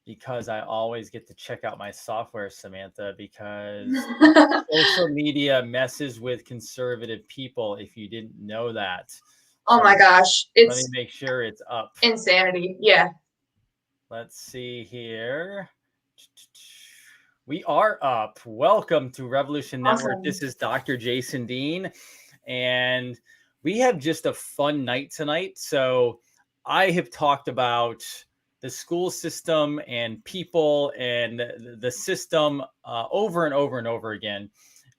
because I always get to check out my software, Samantha, because social media messes with conservative people if you didn't know that. Oh So my gosh, let me it's make sure it's up. insanity. Yeah. Let's see here. We are up. Welcome to Revolution Network. Awesome. This is Dr. Jason Dean, and we have just a fun night tonight. So I have talked about the school system and people and the system over and over and over again.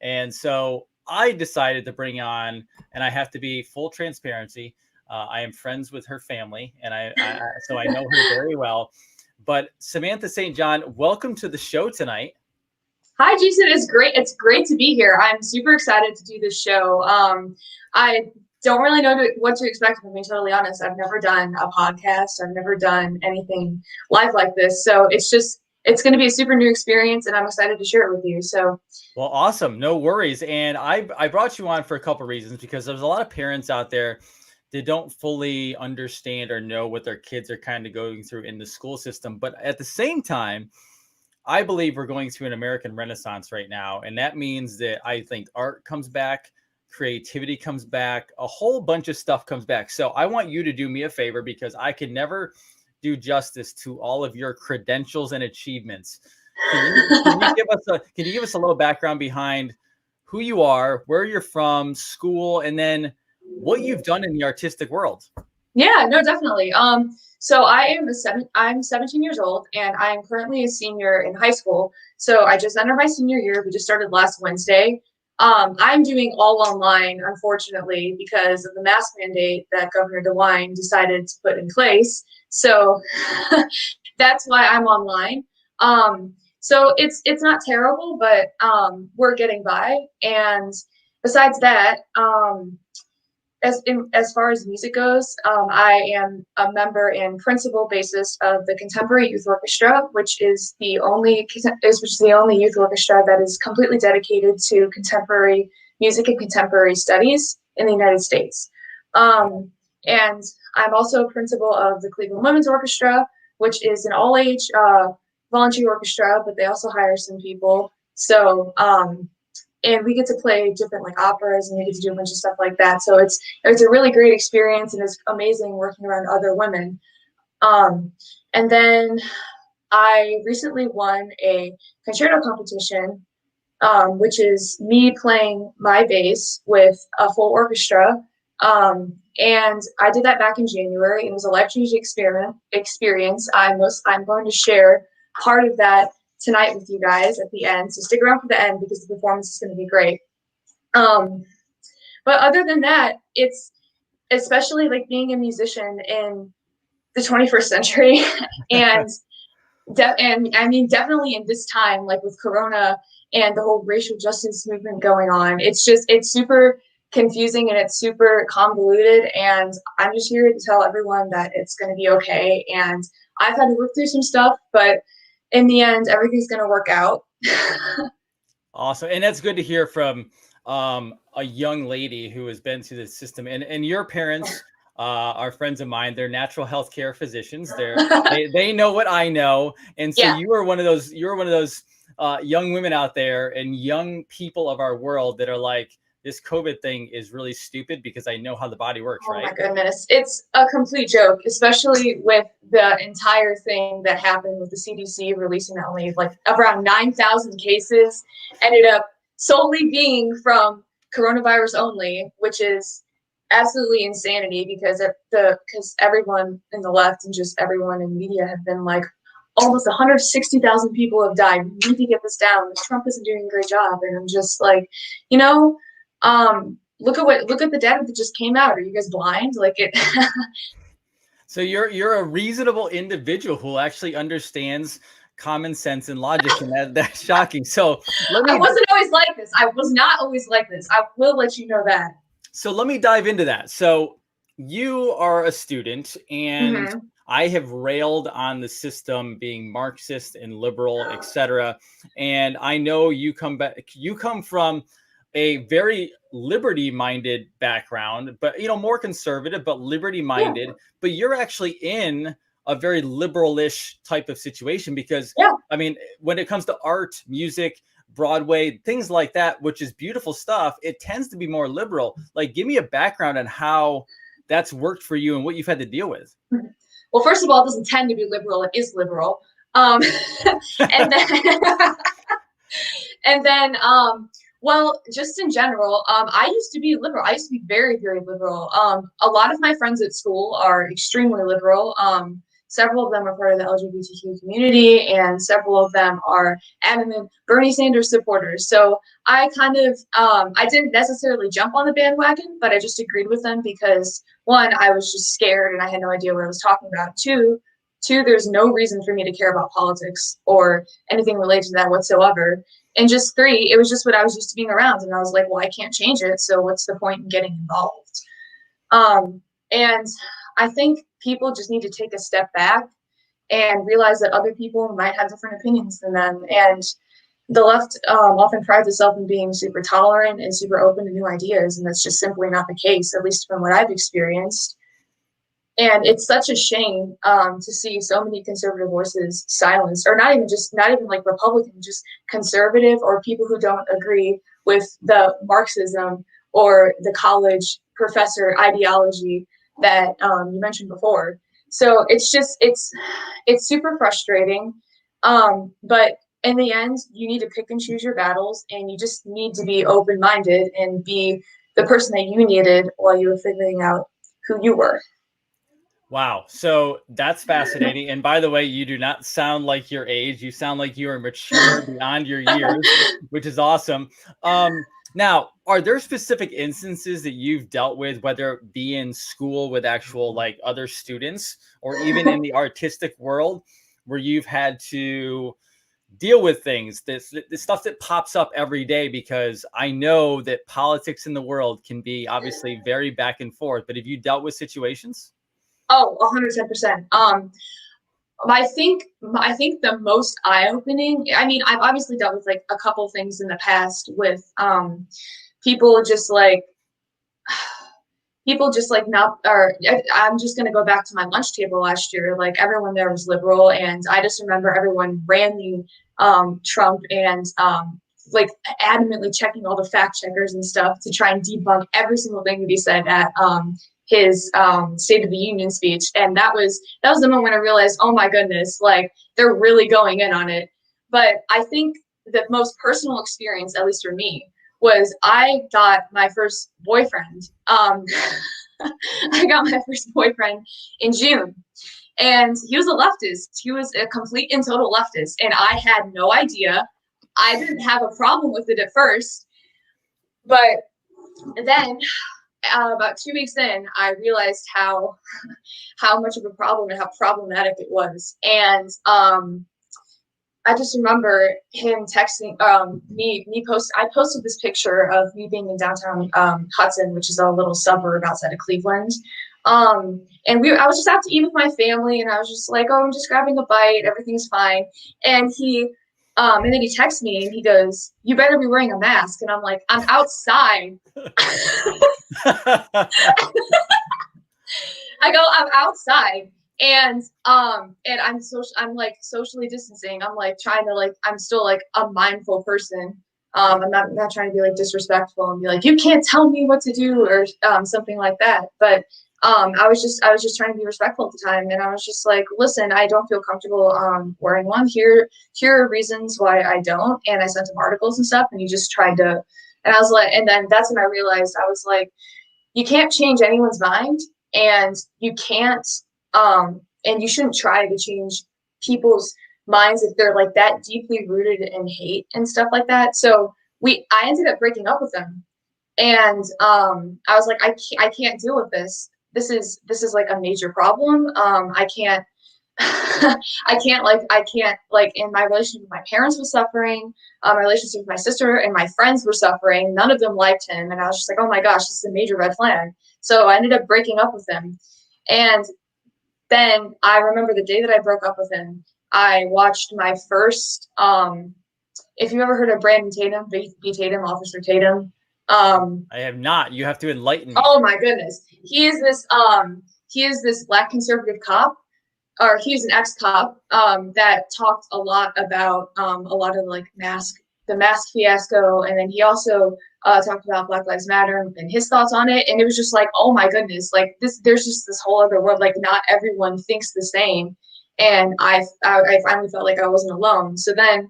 And so I decided to bring on, and I have to be full transparency. I am friends with her family, and so I know her very well. But Samantha St. John, welcome to the show tonight. Hi, Jason. It's great. It's great to be here. I'm super excited to do this show. I don't really know what to expect, if I'm being totally honest. I've never done a podcast. I've never done anything live like this. So it's going to be a super new experience, and I'm excited to share it with you. So, well, awesome. No worries. And I brought you on for a couple of reasons, because there's a lot of parents out there that don't fully understand or know what their kids are kind of going through in the school system. But at the same time, I believe we're going through an American Renaissance right now. And that means that I think art comes back, creativity comes back, a whole bunch of stuff comes back. So I want you to do me a favor, because I can never do justice to all of your credentials and achievements. Can you give us a little background behind who you are, where you're from, school, and then what you've done in the artistic world? yeah, no, definitely. So I'm 17 years old, and I'm currently a senior in high school. So I just entered my senior year. We just started last Wednesday. I'm doing all online, unfortunately, because of the mask mandate that Governor DeWine decided to put in place. So that's why I'm online. So it's not terrible, but we're getting by. And besides that, as far as music goes, I am a member and principal bassist of the Contemporary Youth Orchestra, which is the only youth orchestra that is completely dedicated to contemporary music and contemporary studies in the United States. And I'm also principal of the Cleveland Women's Orchestra, which is an all-age volunteer orchestra, but they also hire some people. So and we get to play different like operas, and we get to do a bunch of stuff like that. So it's a really great experience, and it's amazing working around other women. And then I recently won a concerto competition, which is me playing my bass with a full orchestra. And I did that back in January. It was a life-changing experience. I'm going to share part of that tonight with you guys at the end. So stick around for the end, because the performance is going to be great. But other than that, it's especially like being a musician in the 21st century and I mean, definitely in this time, like with Corona and the whole racial justice movement going on, it's super confusing and it's super convoluted. And I'm just here to tell everyone that it's going to be okay. And I've had to work through some stuff, but in the end, everything's going to work out. Awesome. And that's good to hear from a young lady who has been through the system. And your parents are friends of mine. They're natural health care physicians. They know what I know. And so Yeah. you are one of those young women out there and young people of our world that are like, this COVID thing is really stupid because I know how the body works, right? Oh my goodness. It's a complete joke, especially with the entire thing that happened with the CDC releasing that only like around 9,000 cases ended up solely being from coronavirus only, which is absolutely insanity because everyone in the left and just everyone in media have been like, almost 160,000 people have died. We need to get this down. Trump isn't doing a great job. And I'm just like, look at the data that just came out. Are you guys blind? Like it. So you're a reasonable individual who actually understands common sense and logic, and that's shocking. So I wasn't always like this. I was not always like this. I will let you know that. So let me dive into that. So you are a student, and I have railed on the system being Marxist and liberal, etc. And I know you come from a very liberty-minded background, but more conservative, but liberty-minded. Yeah. But you're actually in a very liberal-ish type of situation because, Yeah. I mean, when it comes to art, music, Broadway, things like that, which is beautiful stuff, it tends to be more liberal. Like, give me a background on how that's worked for you and what you've had to deal with. Well, first of all, it doesn't tend to be liberal; it is liberal. Um, and then, and then, well, just in general, I used to be liberal. I used to be very, very liberal. A lot of my friends at school are extremely liberal. Several of them are part of the LGBTQ community, and several of them are adamant Bernie Sanders supporters. So I kind of, I didn't necessarily jump on the bandwagon, but I just agreed with them because one, I was just scared and I had no idea what I was talking about. Two, there's no reason for me to care about politics or anything related to that whatsoever. And just three, it was just what I was used to being around. And I was like, well, I can't change it. So what's the point in getting involved? And I think people just need to take a step back and realize that other people might have different opinions than them. And the left often prides itself in being super tolerant and super open to new ideas. And that's just simply not the case, at least from what I've experienced. And it's such a shame to see so many conservative voices silenced, or not even like Republican, just conservative or people who don't agree with the Marxism or the college professor ideology that you mentioned before. So it's super frustrating. But in the end, you need to pick and choose your battles, and you just need to be open minded and be the person that you needed while you were figuring out who you were. Wow. So that's fascinating. And by the way, you do not sound like your age. You sound like you are mature beyond your years, which is awesome. Now, are there specific instances that you've dealt with, whether it be in school with actual like other students or even in the artistic world, where you've had to deal with things, this stuff that pops up every day? Because I know that politics in the world can be obviously very back and forth, but have you dealt with situations? Oh, 110%. I think the most eye-opening. I mean, I've obviously dealt with like a couple things in the past with people just like not. Or I'm just gonna go back to my lunch table last year. Like everyone there was liberal, and I just remember everyone ramming Trump and like adamantly checking all the fact checkers and stuff to try and debunk every single thing that he said at his State of the Union speech. And that was the moment when I realized, oh my goodness, like they're really going in on it. But I think the most personal experience, at least for me, was I got my first boyfriend. I got my first boyfriend in June. And he was a leftist. He was a complete and total leftist. And I had no idea. I didn't have a problem with it at first. But then about 2 weeks in, I realized how much of a problem and how problematic it was. And I just remember him texting I posted this picture of me being in downtown Hudson, which is a little suburb outside of Cleveland. And I was just out to eat with my family, and I was just like, oh, I'm just grabbing a bite, everything's fine. And and then he texts me and he goes, you better be wearing a mask. And I'm like, I'm outside. I go, I'm outside. And I'm like socially distancing. I'm like trying to like, I'm still like a mindful person. I'm not trying to be like disrespectful and be like, you can't tell me what to do or something like that. But I was just trying to be respectful at the time, and I was just like, listen, I don't feel comfortable wearing one. Here are reasons why I don't. And I sent him articles and stuff, and he just tried to. And I was like, and then that's when I realized, I was like, you can't change anyone's mind, and you can't and you shouldn't try to change people's minds if they're like that deeply rooted in hate and stuff like that. So I ended up breaking up with them, and I was like, I can't deal with this. This is like a major problem. I can't I can't like, in my relationship with my parents was suffering. My relationship with my sister and my friends were suffering. None of them liked him, and I was just like, oh my gosh, this is a major red flag. So I ended up breaking up with him. And then I remember the day that I broke up with him, I watched my first if you ever heard of Brandon Tatum, B Tatum, Officer Tatum. I have not. You have to enlighten me. Oh my goodness. He is this black conservative cop or he was an ex-cop that talked a lot about a lot of like the mask fiasco, and then he also talked about Black Lives Matter and his thoughts on it. And it was just like, oh my goodness, like there's just this whole other world. Like not everyone thinks the same, and I finally felt like I wasn't alone. So then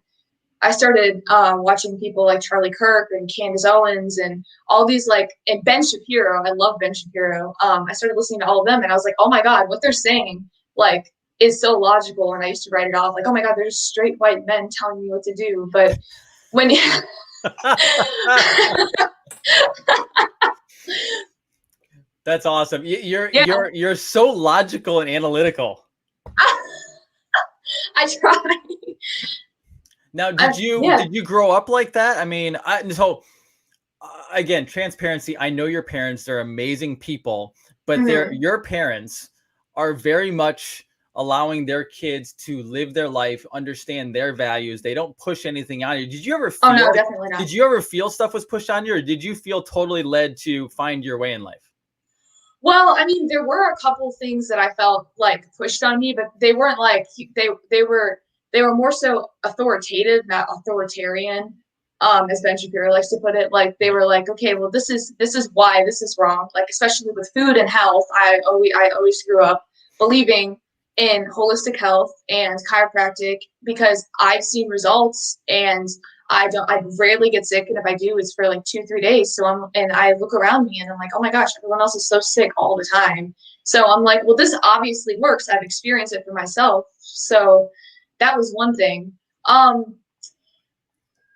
I started watching people like Charlie Kirk and Candace Owens and all these and Ben Shapiro. I love Ben Shapiro. I started listening to all of them, and I was like, oh my God, what they're saying like is so logical. And I used to write it off like, oh my God, they're just straight white men telling me what to do. But when That's awesome. You're yeah, you're so logical and analytical. I try. Now, did you grow up like that? I mean, again, transparency. I know your parents; they're amazing people, but your parents are very much allowing their kids to live their life, understand their values. They don't push anything on you. Did you ever feel? Oh no, definitely not. Did you ever feel stuff was pushed on you, or did you feel totally led to find your way in life? Well, I mean, there were a couple things that I felt like pushed on me, but they weren't like they were more so authoritative, not authoritarian, as Ben Shapiro likes to put it. Like they were like, okay, well, this is why this is wrong. Like especially with food and health, I always grew up believing in holistic health and chiropractic because I've seen results and I rarely get sick, and if I do, it's for like 2-3 days. So I look around me and I'm like, oh my gosh, everyone else is so sick all the time. So I'm like, well, this obviously works. I've experienced it for myself. So that was one thing. My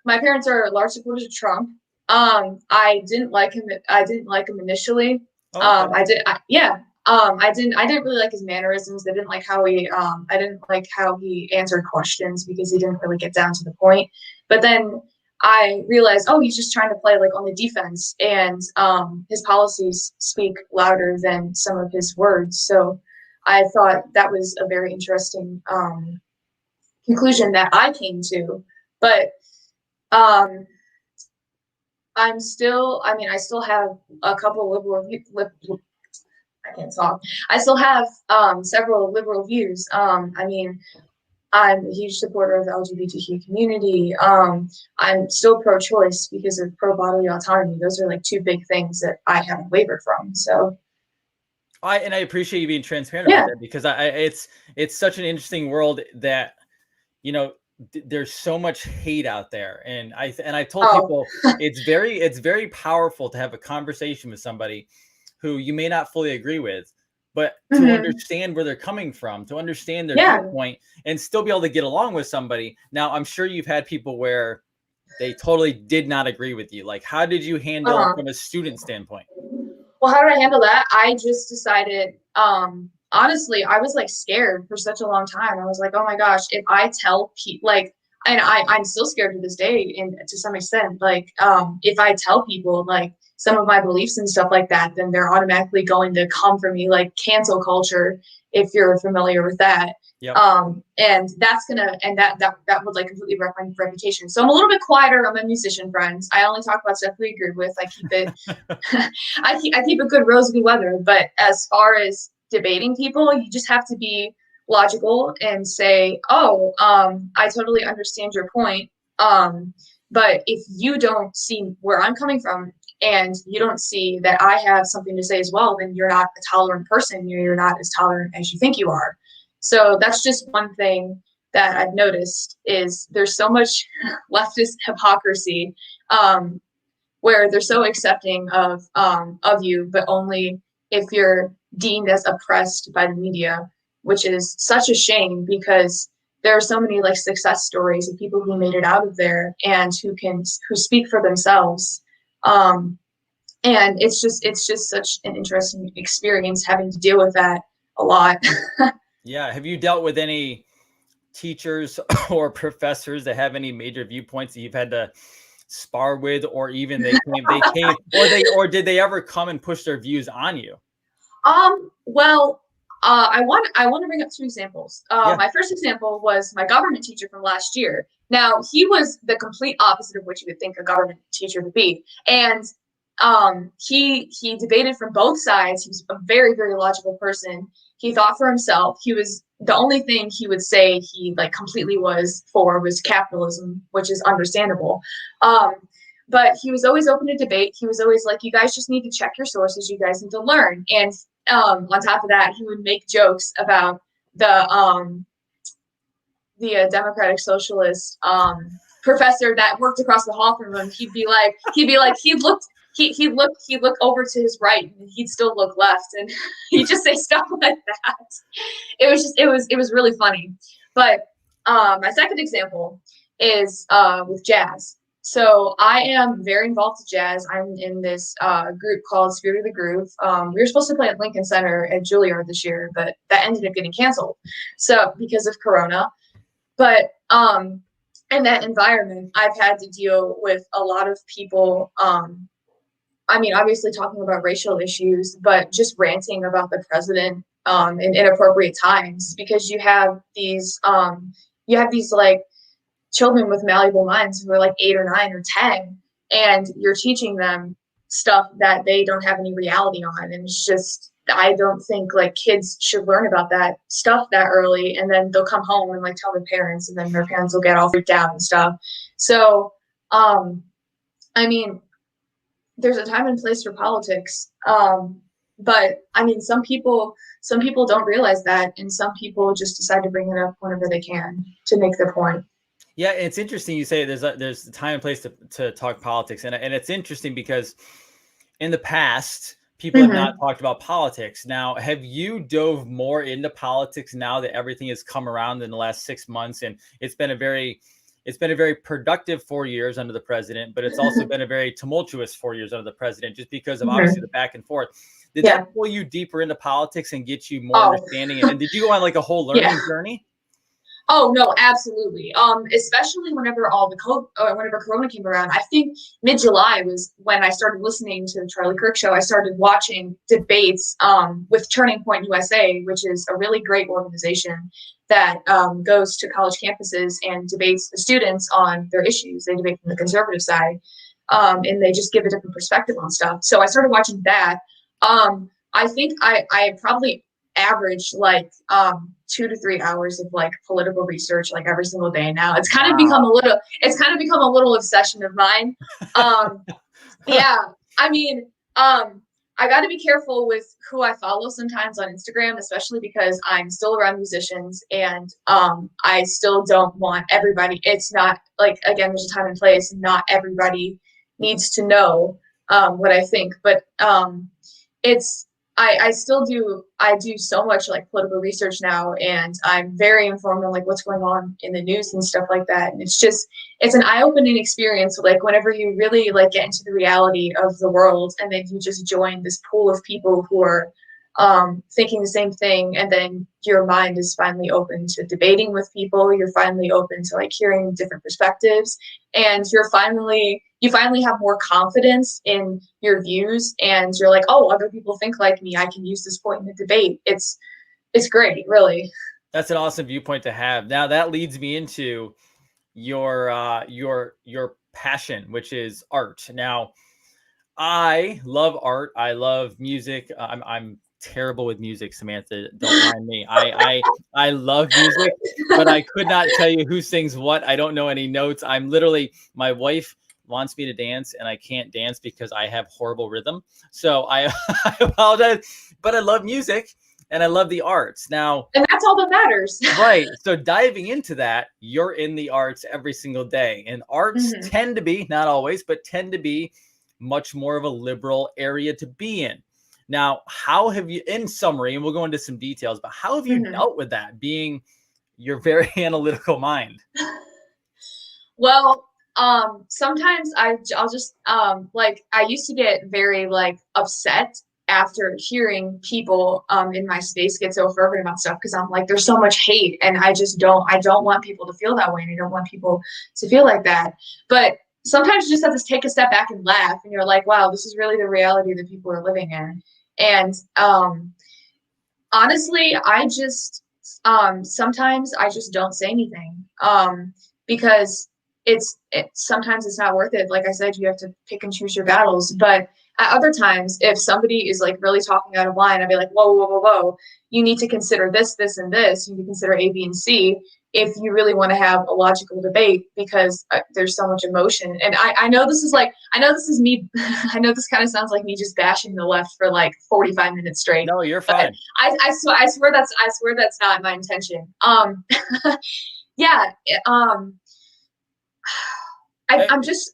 parents are large supporters of Trump. I didn't like him. I didn't like him initially. Oh, okay. I didn't really like his mannerisms. I didn't like how he answered questions because he didn't really get down to the point. But then I realized, oh, he's just trying to play like on the defense, and his policies speak louder than some of his words. So I thought that was a very interesting conclusion that I came to. But um, I still have a couple I can't talk. I still have several liberal views. I mean, I'm a huge supporter of the LGBTQ community. I'm still pro-choice because of pro-bodily autonomy. Those are like two big things that I haven't wavered from. So I appreciate you being transparent yeah. about that because it's such an interesting world that there's so much hate out there, and I told people it's very powerful to have a conversation with somebody who you may not fully agree with, but to understand where they're coming from, to understand their viewpoint, and still be able to get along with somebody. Now, I'm sure you've had people where they totally did not agree with you. Like, how did you handle from a student standpoint? Well, how did I handle that? I just decided, honestly, I was like scared for such a long time. I was like, oh my gosh, if I tell people, and I'm still scared to this day, and to some extent, if I tell people like some of my beliefs and stuff like that, then they're automatically going to come for me, like cancel culture, if you're familiar with that. Yep. And that would like completely wreck my reputation. So I'm a little bit quieter on my musician friends. I only talk about stuff we agree with. I keep it, I keep a good rosy weather. But as far as debating people, you just have to be logical and say, oh, I totally understand your point. But if you don't see where I'm coming from and you don't see that I have something to say as well, then you're not a tolerant person. You're not as tolerant as you think you are. So that's just one thing that I've noticed is there's so much leftist hypocrisy where they're so accepting of you, but only if you're deemed as oppressed by the media, which is such a shame because there are so many like success stories of people who made it out of there and who speak for themselves. And it's just such an interesting experience having to deal with that a lot. Yeah. Have you dealt with any teachers or professors that have any major viewpoints that you've had to spar with, or even they came, or did they ever come and push their views on you? Well, I want to bring up two examples. Yeah. My first example was my government teacher from last year. Now, he was the complete opposite of what you would think a government teacher would be. And he debated from both sides. He was a very, very logical person. He thought for himself. He was the only thing he would say he like completely was for was capitalism, which is understandable. But he was always open to debate. He was always like, you guys just need to check your sources. You guys need to learn. And on top of that, he would make jokes about the Democratic Socialist professor that worked across the hall from him. He'd look over to his right and he'd still look left, and he'd just say stuff like that. It was really funny. But my second example is with jazz. So I am very involved with jazz. I'm in this group called Spirit of the Groove. We were supposed to play at Lincoln Center at Juilliard this year, but that ended up getting canceled. So because of Corona. But in that environment, I've had to deal with a lot of people. I mean, obviously talking about racial issues, but just ranting about the president in inappropriate times, because you have these like children with malleable minds who are like 8 or 9 or 10, and you're teaching them stuff that they don't have any reality on. And it's just, I don't think like kids should learn about that stuff that early, and then they'll come home and like tell their parents, and then their parents will get all freaked out and stuff. So, I mean, there's a time and place for politics. But I mean, some people don't realize that, and some people just decide to bring it up whenever they can to make their point. Yeah, it's interesting you say there's a time and place to talk politics, and it's interesting because in the past people have not talked about politics. Now, have you dove more into politics now that everything has come around in the last 6 months, and it's been a very productive 4 years under the president, but it's also been a very tumultuous 4 years under the president, just because of obviously the back and forth. Did that pull you deeper into politics and get you more understanding? And did you go on like a whole learning journey? Oh no, absolutely. Especially whenever whenever Corona came around. I think mid-July was when I started listening to the Charlie Kirk show. I started watching debates with Turning Point USA, which is a really great organization that goes to college campuses and debates the students on their issues. They debate from the conservative side, and they just give a different perspective on stuff. So I started watching that. I think I probably average like 2 to 3 hours of like political research like every single day now. It's kind of become a little obsession of mine. Yeah, I mean, I got to be careful with who I follow sometimes on Instagram, especially because I'm still around musicians, and I still don't want everybody. It's not like, again, there's a time and place, and not everybody needs to know what I think, but I still do so much like political research now, and I'm very informed on like what's going on in the news and stuff like that. And it's an eye-opening experience, like whenever you really like get into the reality of the world, and then you just join this pool of people who are thinking the same thing, and then your mind is finally open to debating with people. You're finally open to like hearing different perspectives, and you finally have more confidence in your views, and you're like, oh, other people think like me. I can use this point in the debate. It's great, really. That's an awesome viewpoint to have. Now that leads me into your passion, which is art. Now, I love art. I love music. I'm terrible with music, Samantha. Don't mind me. I love music, but I could not tell you who sings what. I don't know any notes. My wife wants me to dance, and I can't dance because I have horrible rhythm. So I apologize, but I love music and I love the arts. Now, and that's all that matters. Right. So diving into that, you're in the arts every single day, and arts tend to be, not always, but tend to be much more of a liberal area to be in. Now, how have you, in summary, and we'll go into some details, but how have you dealt with that, being your very analytical mind? Well, sometimes I'll just like, I used to get very like upset after hearing people in my space get so fervent about stuff, because I'm like, there's so much hate, and I don't want people to feel that way, and I don't want people to feel like that. But sometimes you just have to take a step back and laugh, and you're like, wow, this is really the reality that people are living in. And honestly, I just sometimes I just don't say anything because sometimes it's not worth it. Like I said, you have to pick and choose your battles. But At other times, if somebody is like really talking out of line, I'd be like, whoa, whoa, whoa, whoa, you need to consider this, this, and this. You need to consider A, B, and C if you really want to have a logical debate, because there's so much emotion. And I know this is like, I know this is me. I know this kind of sounds like me just bashing the left for like 45 minutes straight. No, you're But fine. I swear that's not my intention. Yeah. I, Eh, I'm just,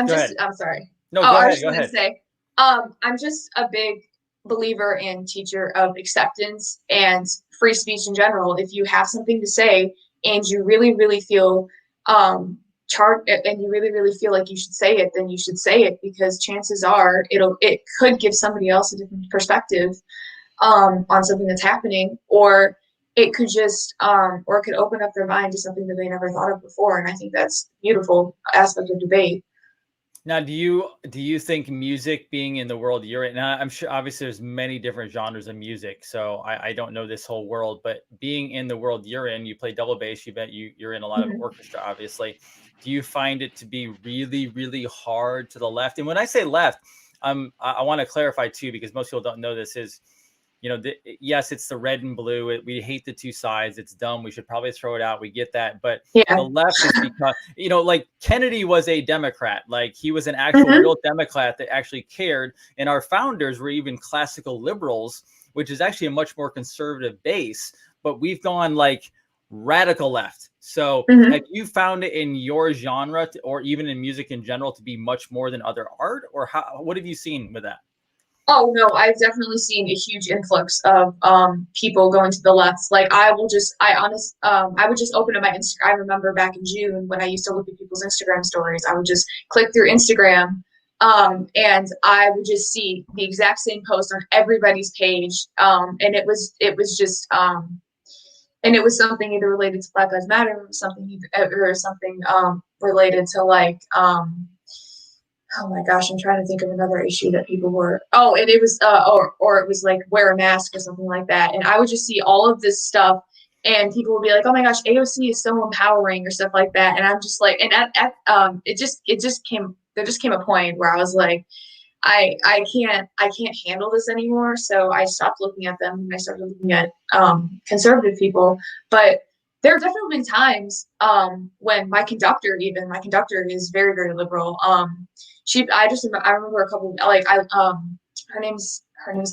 Go ahead. I'm sorry. No, Oh, go I was ahead. just Go gonna ahead. say, I'm just a big believer and teacher of acceptance and free speech in general. If you have something to say and you really, really feel charged, and you really, really feel like you should say it, then you should say it, because chances are it could give somebody else a different perspective on something that's happening, or it could just or it could open up their mind to something that they never thought of before. And I think that's a beautiful aspect of debate. Now, do you think music being in the world you're in? Now, I'm sure obviously there's many different genres of music, so I don't know this whole world, but being in the world you're in, you play double bass, you're in a lot of Mhm. orchestra, obviously. Do you find it to be really, really hard to the left? And when I say left, I want to clarify too, because most people don't know this is, yes, it's the red and blue. We hate the two sides. It's dumb. We should probably throw it out. We get that. But Yeah. the left is because, like Kennedy was a Democrat. Like he was an actual Hmm. real Democrat that actually cared. And our founders were even classical liberals, which is actually a much more conservative base. But we've gone like radical left. So have Hmm. you found it in your genre or even in music in general to be much more than other art? Or what have you seen with that? Oh no, I've definitely seen a huge influx of people going to the left. Like I would just open up my Instagram. I remember back in June when I used to look at people's Instagram stories. I would just click through Instagram, and I would just see the exact same post on everybody's page. And it was just and it was something either related to Black Lives Matter, or something related to like oh my gosh, I'm trying to think of another issue that people were. Oh, and it was or it was like wear a mask or something like that. And I would just see all of this stuff, and people would be like, "Oh my gosh, AOC is so empowering" or stuff like that. And I'm just like, and it just came there just came a point where I was like, I can't handle this anymore. So I stopped looking at them and I started looking at conservative people. But there have definitely been times when my conductor is very, very liberal. I remember a couple like I her name's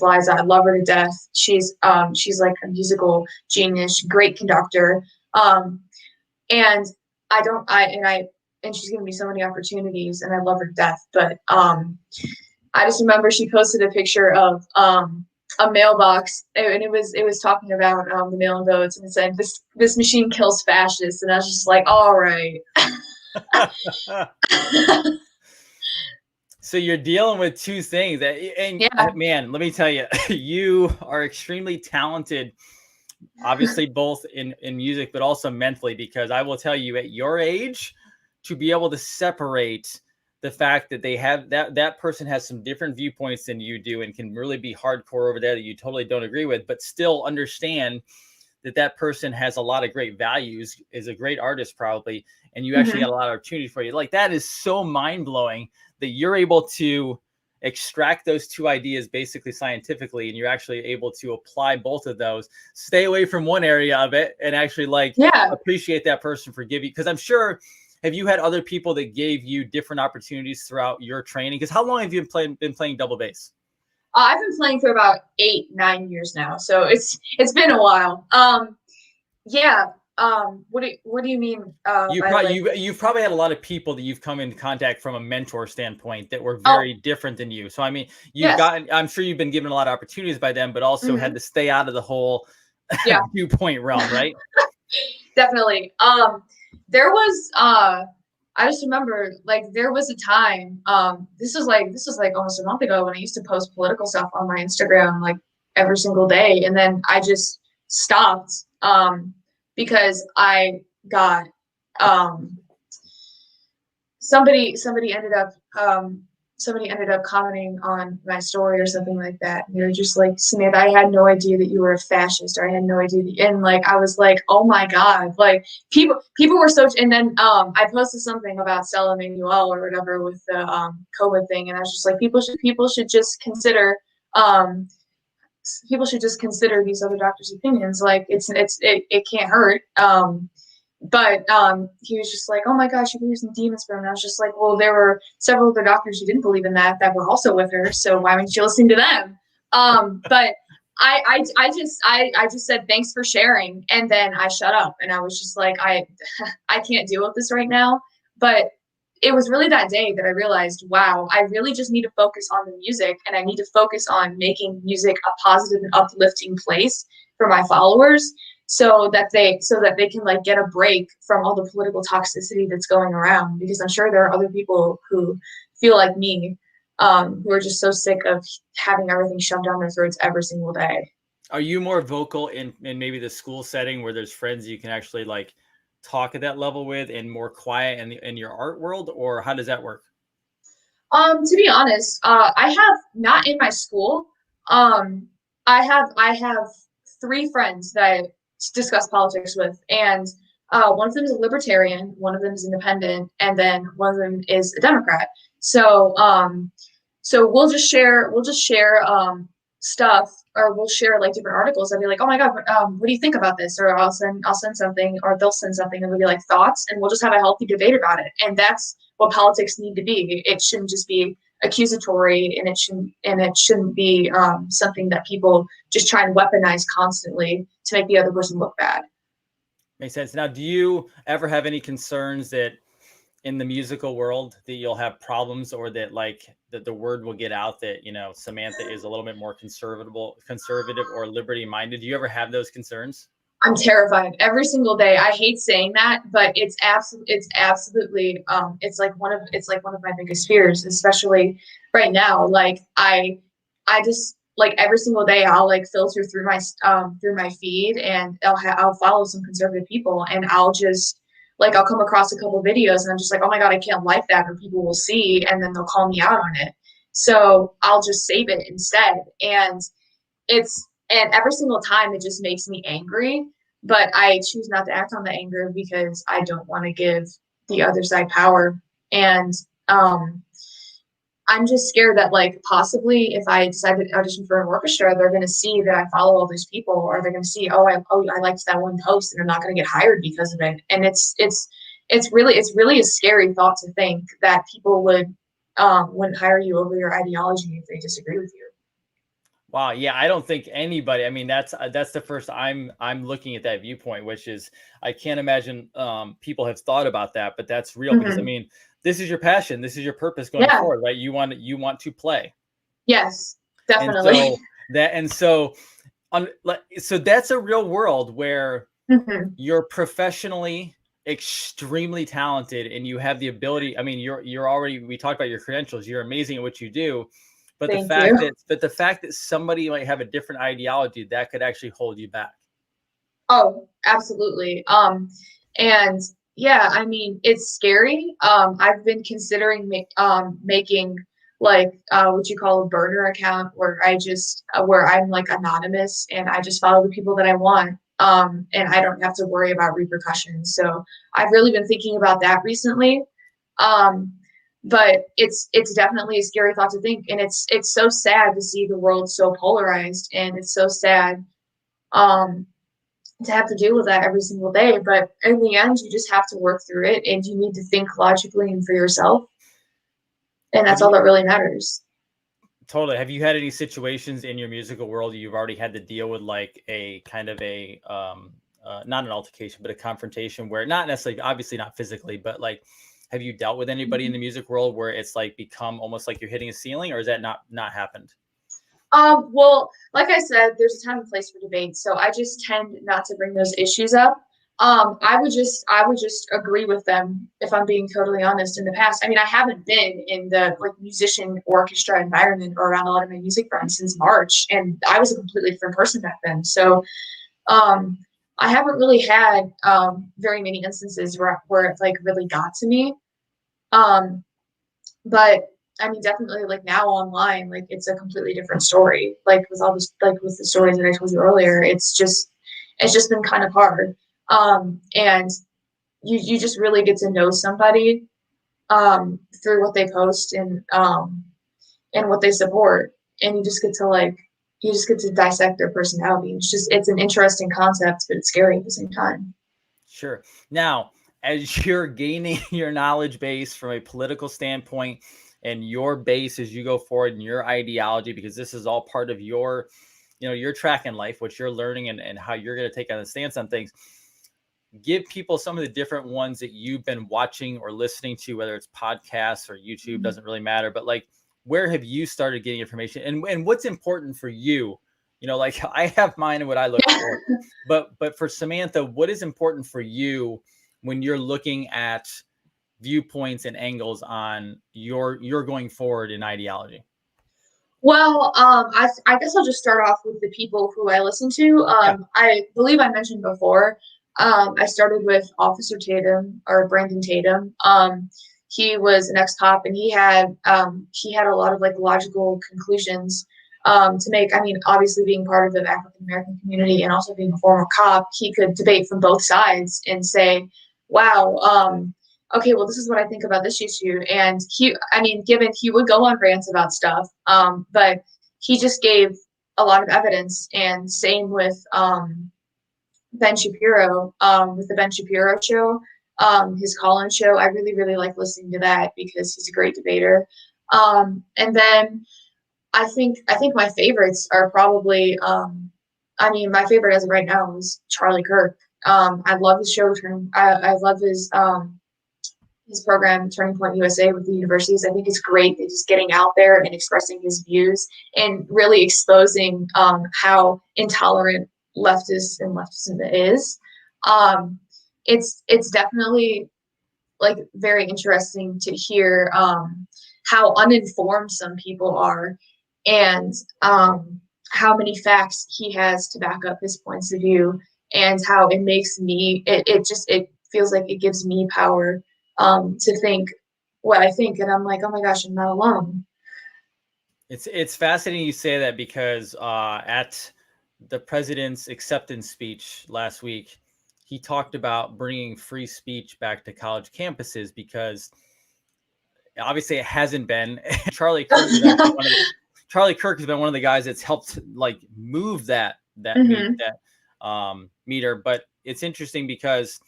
Liza. I love her to death. She's like a musical genius, great conductor. And I don't I and she's given me so many opportunities, and I love her to death. But I just remember she posted a picture of a mailbox, and it was talking about the mail-in votes, and it said this machine kills fascists, and I was just like, all right. So you're dealing with two things and Yeah. man, let me tell you, you are extremely talented, obviously both in music, but also mentally, because I will tell you at your age, to be able to separate the fact that they have that person has some different viewpoints than you do and can really be hardcore over there that you totally don't agree with, but still understand that person has a lot of great values, is a great artist probably, and you actually got Hmm. a lot of opportunity for you. Like that is so mind blowing that you're able to extract those two ideas basically scientifically, and you're actually able to apply both of those, stay away from one area of it, and actually like Yeah. appreciate that person for giving. Because I'm sure, have you had other people that gave you different opportunities throughout your training? Because how long have you been playing double bass? I've been playing for about 8, 9 years now, so it's been a while. Yeah. What do you mean You by probably like? you've probably had a lot of people that you've come into contact from a mentor standpoint that were Oh, very different than you. So I mean, yes. I'm sure you've been given a lot of opportunities by them, but also had Hmm. to stay out of the whole Yeah. viewpoint realm, right? Definitely. There was I just remember like there was a time, this was like almost a month ago, when I used to post political stuff on my Instagram like every single day, and then I just stopped because I got um somebody ended up somebody ended up commenting on my story or something like that. And they were just like, Samantha, I had no idea that you were a fascist, or I had no idea that, and like I was like, oh my God, like people were so, and then I posted something about Stella Manuel or whatever with the COVID thing, and I was just like, people should just consider um people should just consider these other doctors' opinions. Like it can't hurt. But he was just like, oh my gosh, she believes in demons for him. And I was just like, well, there were several other doctors who didn't believe in that were also with her. So why wouldn't you listen to them? But I just said thanks for sharing, and then I shut up, and I was just like, I can't deal with this right now. But it was really that day that I realized, wow, I really just need to focus on the music, and I need to focus on making music a positive and uplifting place for my followers, so that they can like get a break from all the political toxicity that's going around, because I'm sure there are other people who feel like me, who are just so sick of having everything shoved down their throats every single day. Are you more vocal in maybe the school setting where there's friends you can actually like talk at that level with, and more quiet in your art world, or how does that work? To be honest, I have not in my school. Um, I have three friends that I discuss politics with, and one of them is a libertarian, one of them is independent, and then one of them is a Democrat. So so we'll just share stuff, or we'll share like different articles. I'll be like, oh my God, what do you think about this? Or I'll send something, or they'll send something, and we'll be like thoughts, and we'll just have a healthy debate about it. And that's what politics need to be. It shouldn't just be accusatory, and it shouldn't be something that people just try and weaponize constantly to make the other person look bad. Makes sense. Now, do you ever have any concerns that in the musical world that you'll have problems, or that like that the word will get out that, Samantha is a little bit more conservative or liberty minded? Do you ever have those concerns? I'm terrified every single day. I hate saying that, but it's absolutely it's like one of my biggest fears, especially right now. Like I just like every single day I'll like filter through my feed, and I'll follow some conservative people, and I'll just like I'll come across a couple videos, and I'm just like, oh my God, I can't like that, or people will see, and then they'll call me out on it. So I'll just save it instead. And every single time it just makes me angry, but I choose not to act on the anger because I don't want to give the other side power. And um I'm just scared that like possibly if I decide to audition for an orchestra, they're going to see that I follow all these people, or they're going to see, I liked that one post, and I'm not going to get hired because of it. And it's really a scary thought to think that people wouldn't hire you over your ideology if they disagree with you. Wow, yeah, I don't think anybody. I mean, that's the first I'm looking at that viewpoint, which is I can't imagine people have thought about that, but that's real because I Hmm. mean, this is your passion, this is your purpose going Yeah. forward, right? You want to play, Yes. and Definitely. so that and so on. So that's a real world where Hmm. you're professionally extremely talented and you have the ability. I mean, you're already, we talked about your credentials, you're amazing at what you do, but the Thank fact you. that somebody might have a different ideology that could actually hold you back. Oh, absolutely. And yeah, I mean, it's scary. I've been considering making like what you call a burner account, where where I'm like anonymous, and I just follow the people that I want. And I don't have to worry about repercussions. So I've really been thinking about that recently. Um, but it's definitely a scary thought to think, and it's so sad to see the world so polarized, and it's so sad. Um, to have to deal with that every single day. But in the end, you just have to work through it, and you need to think logically and for yourself. And Have that's all you that really matters. Totally, have you had any situations in your musical world you've already had to deal with, like a kind of a not an altercation but a confrontation, where not necessarily, obviously not physically, but like have you dealt with anybody in the music world where it's like become almost like you're hitting a ceiling, or is that not happened? Well, like I said, there's a time and place for debate, so I just tend not to bring those issues up. I would just agree with them if I'm being totally honest. In the past, I mean, I haven't been in the like musician orchestra environment or around a lot of my music friends since March, and I was a completely different person back then. So, um, I haven't really had very many instances where it like really got to me. Um, but I mean, definitely like now online, like it's a completely different story. Like with all this, like with the stories that I told you earlier, it's just been kind of hard. And you just really get to know somebody through what they post and what they support, and you just get to dissect their personality. It's an interesting concept, but it's scary at the same time. Sure. Now, as you're gaining your knowledge base from a political standpoint and your base as you go forward in your ideology, because this is all part of your, your track in life, what you're learning and how you're going to take on a stance on things. Give people some of the different ones that you've been watching or listening to, whether it's podcasts or YouTube, doesn't really matter. But like, where have you started getting information, and what's important for you? Like I have mine and what I look for, but for Samantha, what is important for you when you're looking at viewpoints and angles on your going forward in ideology? Well, I guess I'll just start off with the people who I listen to. Yeah. I believe I mentioned before, I started with Officer Tatum or Brandon Tatum. He was an ex-cop, and he had a lot of like logical conclusions to make. I mean, obviously being part of the African American community and also being a former cop, he could debate from both sides and say, "Wow, okay, well, this is what I think about this issue." And I mean, given he would go on rants about stuff, but he just gave a lot of evidence. And same with Ben Shapiro, with the Ben Shapiro show, his call-in show. I really, really like listening to that because he's a great debater. And then I think my favorites are probably, I mean, my favorite as of right now is Charlie Kirk. I love his show. I love his program, Turning Point USA, with the universities. I think it's great that he's getting out there and expressing his views and really exposing how intolerant leftism is. It's definitely like very interesting to hear how uninformed some people are, and how many facts he has to back up his points of view, and how it makes me it feels like it gives me power to think what I think, and I'm like, oh my gosh, I'm not alone. It's fascinating you say that, because at the president's acceptance speech last week, he talked about bringing free speech back to college campuses, because obviously it hasn't been. Charlie Kirk has been one of the guys that's helped like move that meter. But it's interesting because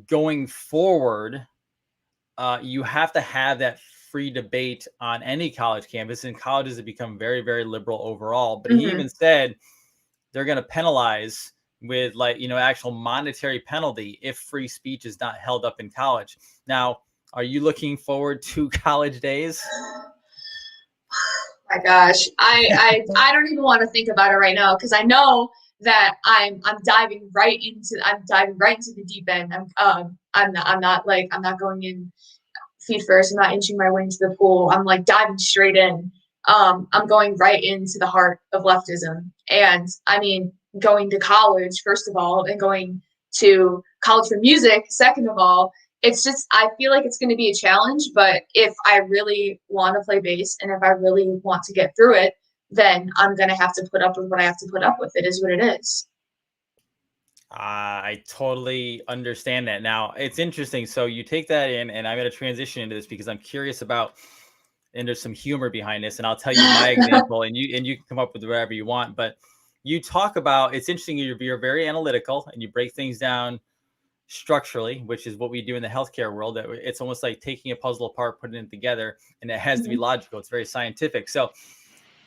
going forward, you have to have that free debate on any college campus, and colleges have become very, very liberal overall. But he even said they're going to penalize with actual monetary penalty if free speech is not held up in college. Now, are you looking forward to college days? My gosh, I don't even want to think about it right now, because I know that I'm diving right into the deep end. I'm not going in feet first. I'm not inching my way into the pool. I'm like diving straight in. I'm going right into the heart of leftism. And I mean, going to college, first of all, and going to college for music, second of all, I feel like it's going to be a challenge. But if I really want to play bass and if I really want to get through it, then I'm going to have to put up with what I have to put up with. It is what it is. I totally understand that. Now, it's interesting. So you take that in, and I'm going to transition into this because I'm curious about, and there's some humor behind this, and I'll tell you my example, and you can come up with whatever you want. But you talk about, it's interesting, you're very analytical and you break things down structurally, which is what we do in the healthcare world. That it's almost like taking a puzzle apart, putting it together, and it has to be logical. It's very scientific. So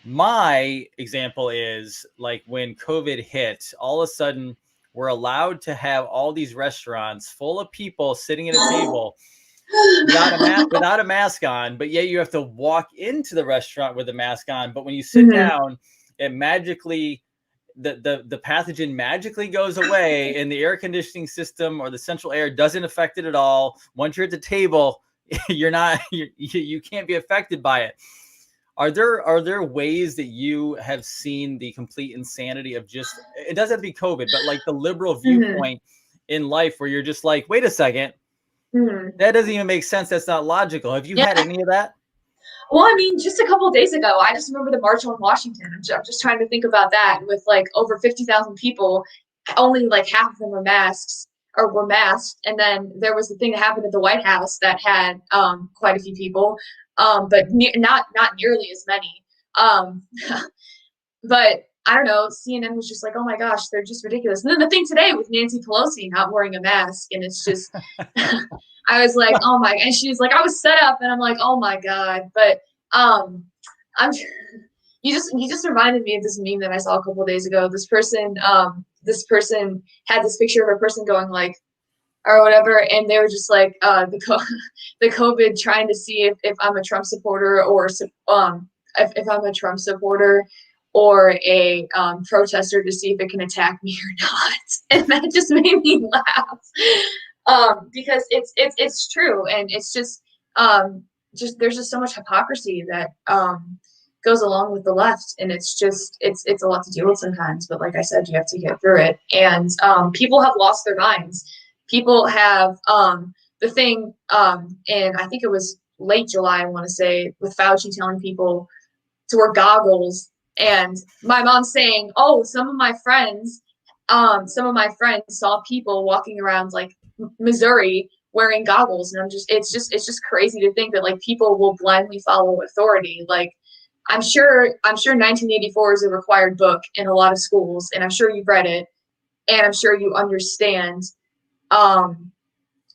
my example is like when COVID hit, all of a sudden we're allowed to have all these restaurants full of people sitting at a table without a mask on, but yet you have to walk into the restaurant with a mask on. But when you sit down, it magically, the pathogen magically goes away, and the air conditioning system or the central air doesn't affect it at all. Once you're at the table, you can't be affected by it. Are there ways that you have seen the complete insanity of just, it doesn't have to be COVID, but like the liberal viewpoint in life where you're just like, wait a second, that doesn't even make sense. That's not logical. Have you had any of that? Well, I mean, just a couple of days ago, I just remember the March on Washington. I'm just trying to think about that with like over 50,000 people, only like half of them were masks or were masked. And then there was the thing that happened at the White House that had quite a few people, but not nearly as many. Um, but I don't know, CNN was just like, oh my gosh, they're just ridiculous. And then the thing today with Nancy Pelosi not wearing a mask, and it's just, I was like, oh my, and she was like, I was set up, and I'm like, oh my God. But um, I'm, you just reminded me of this meme that I saw a couple of days ago. This person had this picture of a person going like, or whatever, and they were just like, the COVID trying to see if I'm a Trump supporter or if I'm a Trump supporter or a protester to see if it can attack me or not, and that just made me laugh because it's true, and it's just there's just so much hypocrisy that goes along with the left, and it's a lot to deal with sometimes. But like I said, you have to get through it, and people have lost their minds. People have the thing, and I think it was late July, I want to say, with Fauci telling people to wear goggles, and my mom saying, "Oh, some of my friends saw people walking around like Missouri wearing goggles," and it's just crazy to think that like people will blindly follow authority. Like I'm sure 1984 is a required book in a lot of schools, and I'm sure you've read it, and I'm sure you understand um,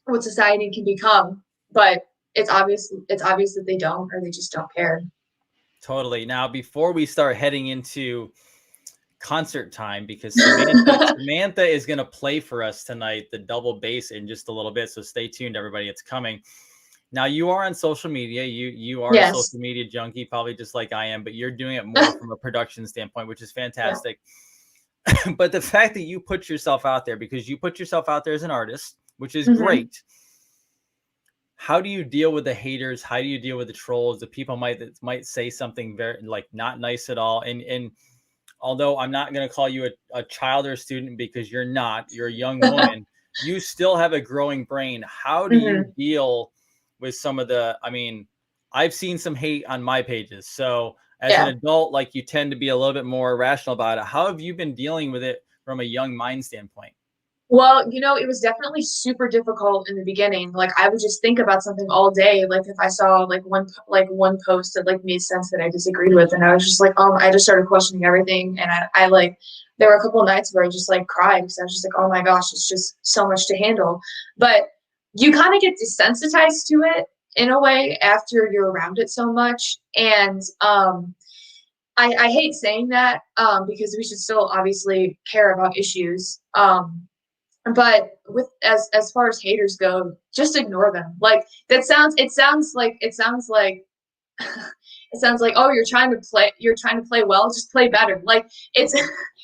what society can become, but it's obvious that they don't, or they just don't care. Totally. Now, before we start heading into concert time, because Samantha is going to play for us tonight the double bass in just a little bit. So stay tuned, everybody. It's coming. Now, you are on social media. You are a Yes. social media junkie, probably just like I am, but you're doing it more from a production standpoint, which is Yeah. fantastic. But the fact that you put yourself out there, because you put yourself out there as an artist, which is Hmm. great. How do you deal with the haters? How do you deal with the trolls? The people that might say something very like not nice at all. And although I'm not going to call you a child or a student, because you're not, you're a young woman, you still have a growing brain. How do you Hmm. deal with some of I mean, I've seen some hate on my pages. So as an Yeah. adult, like, you tend to be a little bit more rational about it. How have you been dealing with it from a young mind standpoint? Well, it was definitely super difficult in the beginning. Like I would just think about something all day. Like if I saw like one post that like made sense that I disagreed with, and I was just like, I just started questioning everything. And I like there were a couple of nights where I just like cried because I was just like, oh my gosh, it's just so much to handle. But you kind of get desensitized to it in a way after you're around it so much. And I hate saying that because we should still obviously care about issues. But with as far as haters go, just ignore them. Like it sounds like it sounds like, oh, you're trying to play well, just play better. Like it's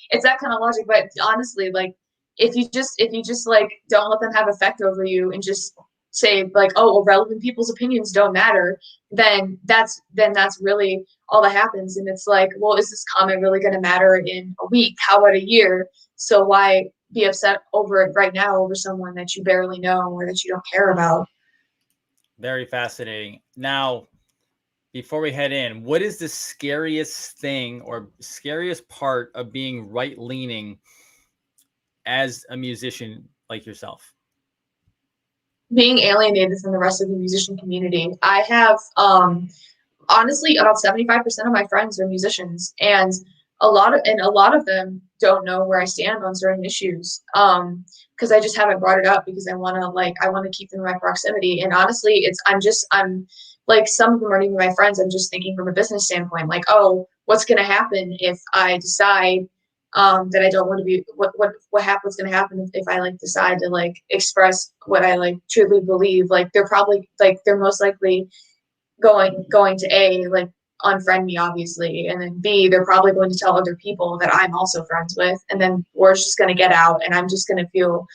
it's that kind of logic. But honestly, like if you just like don't let them have effect over you and just say like, oh, well, relevant people's opinions don't matter, then that's really all that happens. And it's like, well, is this comment really going to matter in a week? How about a year? So why be upset over it right now over someone that you barely know or that you don't care about? Very fascinating. Now, before we head in, what is the scariest thing or scariest part of being right leaning as a musician like yourself? Being alienated from the rest of the musician community. I have honestly about 75% of my friends are musicians, and a lot of them don't know where I stand on certain issues because I just haven't brought it up because I want to keep them in my proximity. And honestly, I'm like, some of them aren't even my friends. I'm just thinking from a business standpoint, like, oh, what's going to happen if I decide that I don't want to be what's going to happen if I like decide to like express what I like truly believe. Like they're most likely going to A, like, unfriend me obviously, and then B, they're probably going to tell other people that I'm also friends with, and then word's just going to get out, and I'm just going to feel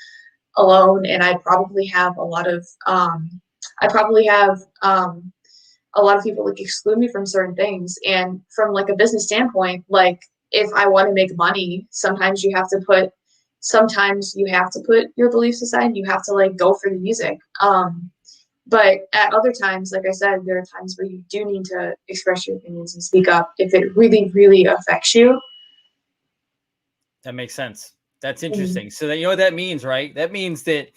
alone. And I probably have a lot of people like exclude me from certain things. And from like a business standpoint, like if I want to make money, sometimes you have to put your beliefs aside, and you have to like go for the music. But at other times, like I said, there are times where you do need to express your opinions and speak up if it really, really affects you. That makes sense. That's Mm. interesting. So that you know what that means, right? That means that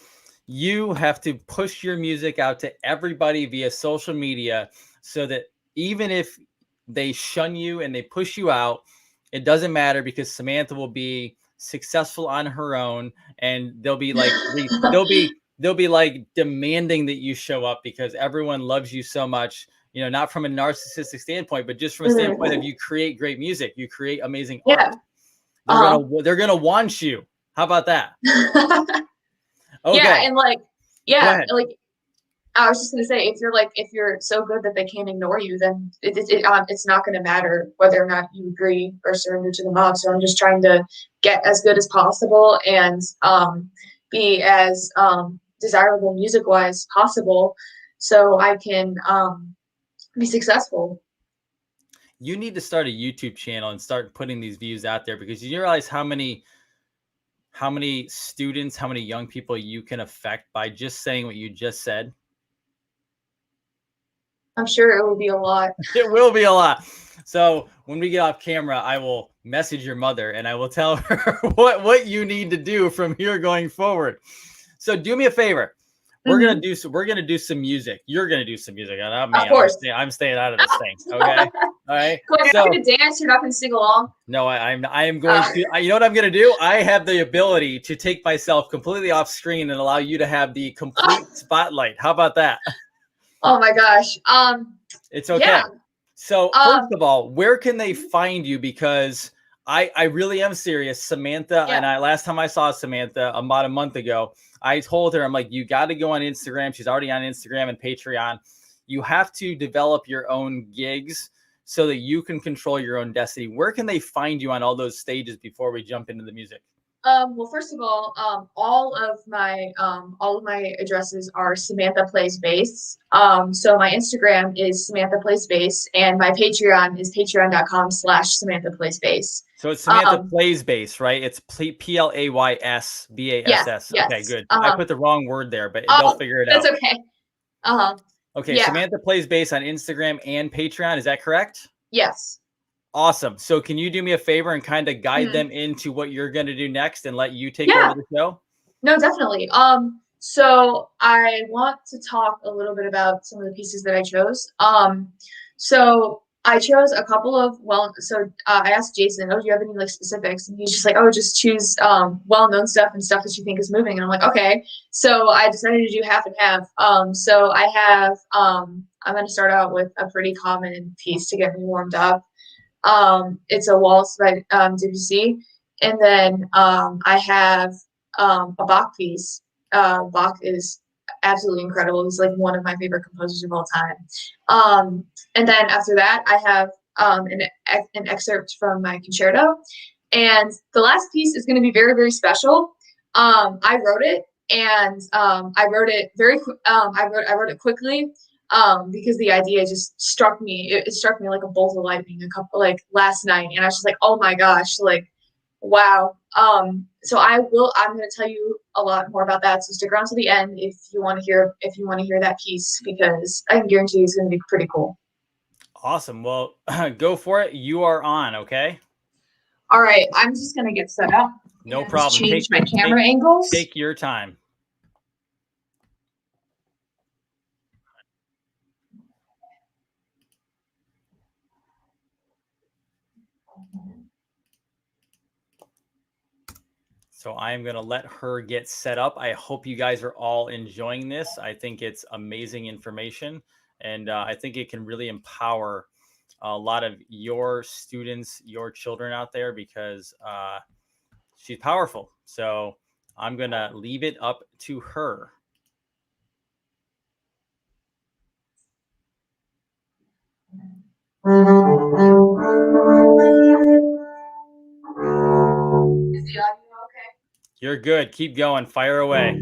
you have to push your music out to everybody via social media so that even if they shun you and they push you out, it doesn't matter because Samantha will be successful on her own and they'll be like demanding that you show up because everyone loves you so much, not from a narcissistic standpoint, but just from a standpoint of Mhm. you create great music, you create amazing art. Yeah. They're Uh-huh. gonna they're gonna want you. How about that? Yeah, Okay, and like, go yeah, ahead. like I was just gonna say, if you're so good that they can't ignore you, then it's not gonna matter whether or not you agree or surrender to the mob. So I'm just trying to get as good as possible and be as desirable music wise possible, so I can be successful. You need to start a YouTube channel and start putting these views out there because you realize how many students, how many young people you can affect by just saying what you just said. I'm sure it will be a lot. It will be a lot. So when we get off camera, I will message your mother and I will tell her what you need to do from here going forward. So do me a favor. Hmm. We're gonna do some music. You're gonna do some music. Not Of me. course. I'm staying out of this thing. Okay. All right. Come on, you're not So gonna dance. You're not gonna sing along. no, I am going Uh, to. You know what I'm going to do? I have the ability to take myself completely off screen and allow you to have the complete spotlight. How about that? oh my gosh. It's Yeah. okay. So first Um. of all, where can they find you? Because I really am serious. Samantha Yeah. and I last time I saw Samantha about a month ago, I told her I'm like, you got to go on Instagram. She's already on Instagram and Patreon. You have to develop your own gigs so that you can control your own destiny. Where can they find you on all those stages before we jump into the music? Well, first of all of my addresses are Samantha Plays Bass. So my Instagram is Samantha Plays Bass, and my Patreon is patreon.com/Samantha Plays Bass. So it's Samantha Um, Plays Bass, right? It's yes, Playsbass. Okay, yes. good. I put the wrong word there, but they'll Oh, figure it that's out. okay. Uh-huh. Okay, Yeah. Samantha Plays Bass on Instagram and Patreon. Is that correct? Yes. Awesome. So can you do me a favor and kind of guide Mhm. them into what you're going to do next and let you take over Yeah. the show? No, definitely. So I want to talk a little bit about some of the pieces that I chose. So I chose a couple of I asked Jason, "Oh, do you have any like specifics?" And he's just like, "Oh, just choose well-known stuff and stuff that you think is moving." And I'm like, "Okay." So I decided to do half and half. So I have I'm going to start out with a pretty common piece to get me warmed up. It's a waltz by Debussy, and then I have a Bach piece. Bach is absolutely incredible. He's like one of my favorite composers of all time. And then after that, I have an excerpt from my concerto, and the last piece is going to be very, very special. I wrote it, and I wrote it I wrote it quickly because the idea just struck me. It struck me like a bolt of lightning a couple like last night, and I was just like, oh my gosh, like wow. So I'm going to tell you a lot more about that. So stick around to the end if you want to hear that piece because I can guarantee it's going to be pretty cool. Awesome. Well, go for it. You are on, okay? All right, I'm just going to get set up No and problem. change Take my the take camera angles. take your time. So I am going to let her get set up. I hope you guys are all enjoying this. I think it's amazing information, and I think it can really empower a lot of your students, your children out there, because she's powerful. So I'm going to leave it up to her. Is the audio okay? You're good. Keep going. Fire away.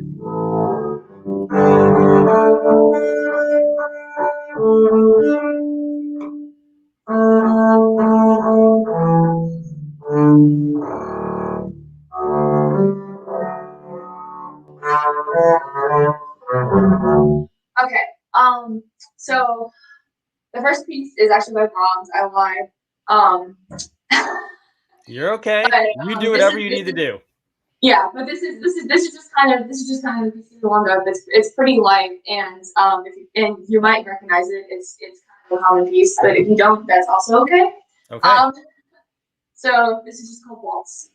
Okay. So the first piece is actually by Brahms. I lied. Um, You're okay. but You do this whatever is you this need to is do. yeah, but this is just kind of the piece of one of it's pretty light, and and you might recognize it. It's kind of a common piece, but if you don't, that's also okay. Okay. Um, so this is just called Waltz.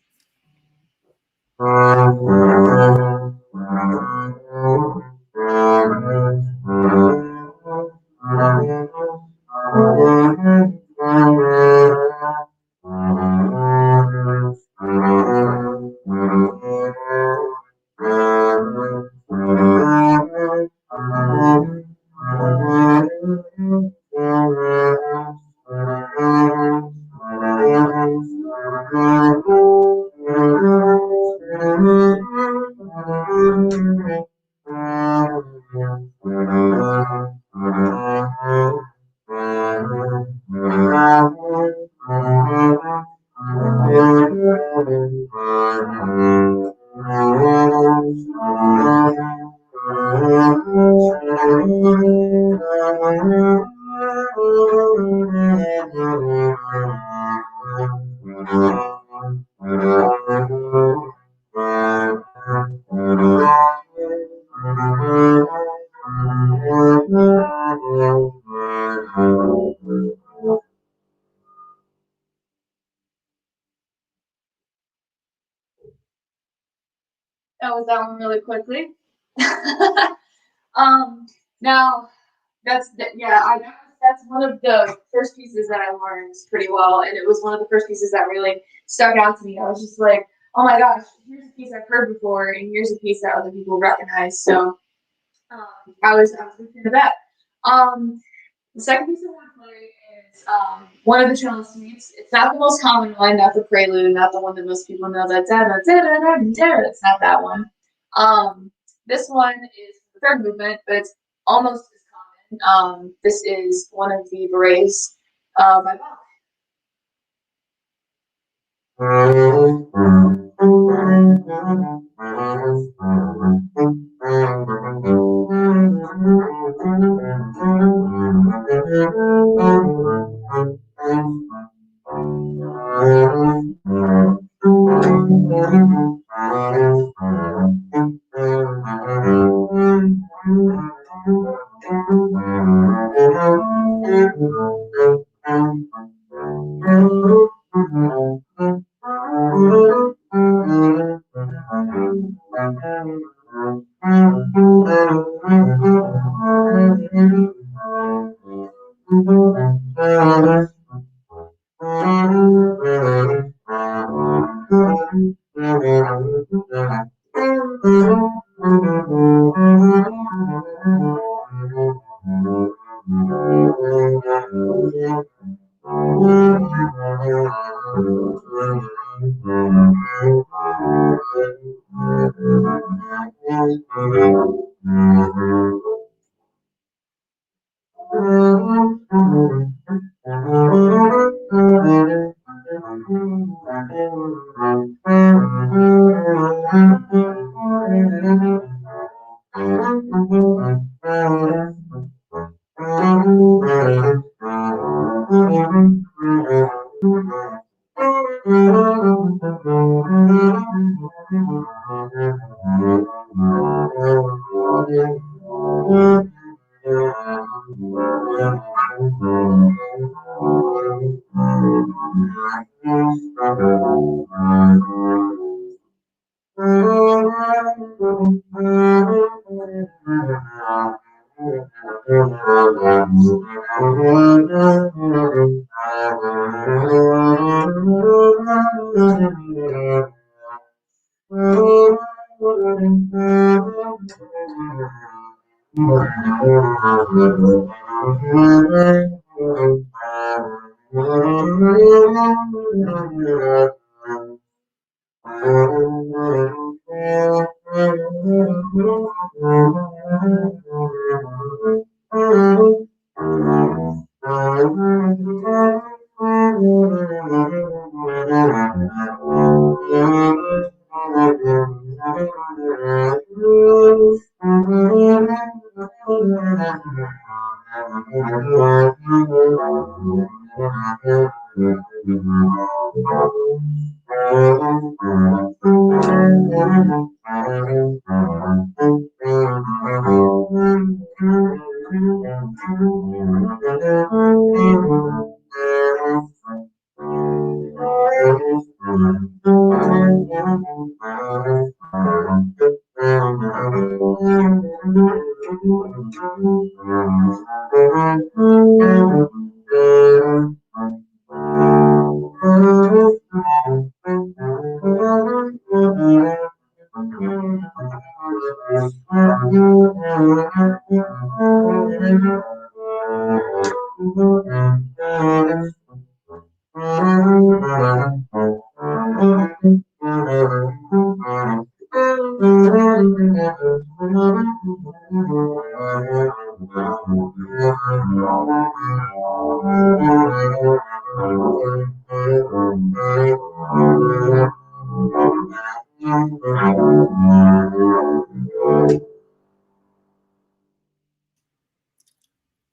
That was that one really quickly. um, now that's one of the first pieces that I learned pretty well, and it was one of the first pieces that really stuck out to me. I was just like, oh my gosh, here's a piece I've heard before, and here's a piece that other people recognize. So I was a big fan of that. The second piece I want to play is one of the cello suites. It's not the most common one, not the prelude, not the one that most people know. That da da da da da da. It's not that one. This one is the third movement, but it's almost as common. This is one of the berets by Bach.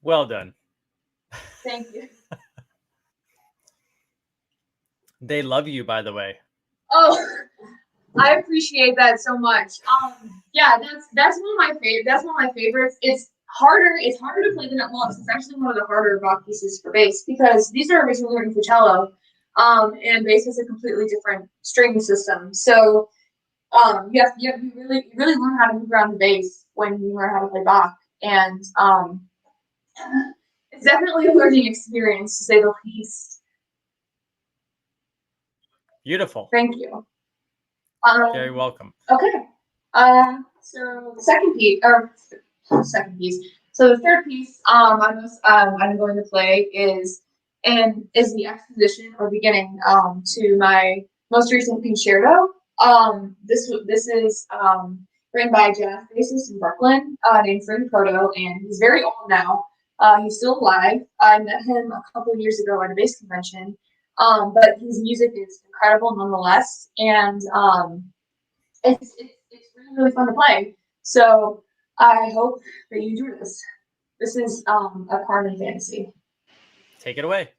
Well done. Thank you. They love you, by the way. Oh, I appreciate that so much. Yeah, that's one of my favorite. That's one of my favorites. It's harder. It's harder to play than it looks. It's actually one of the harder rock pieces for bass because these are originally written for cello, and bass is a completely different string system. So, you really learn how to move around the bass when you learn how to play Bach, and it's definitely a learning experience to say the least. Beautiful. Thank you. Very welcome. Okay. So the second piece. So the third piece I'm going to play is the exposition or beginning to my most recent concerto. This is written by a jazz bassist in Brooklyn named Freddie Proto, and he's very old now. He's still alive. I met him a couple of years ago at a bass convention. But his music is incredible nonetheless, and it's really, really fun to play. So I hope that you do this. This is a Carmen fantasy. Take it away.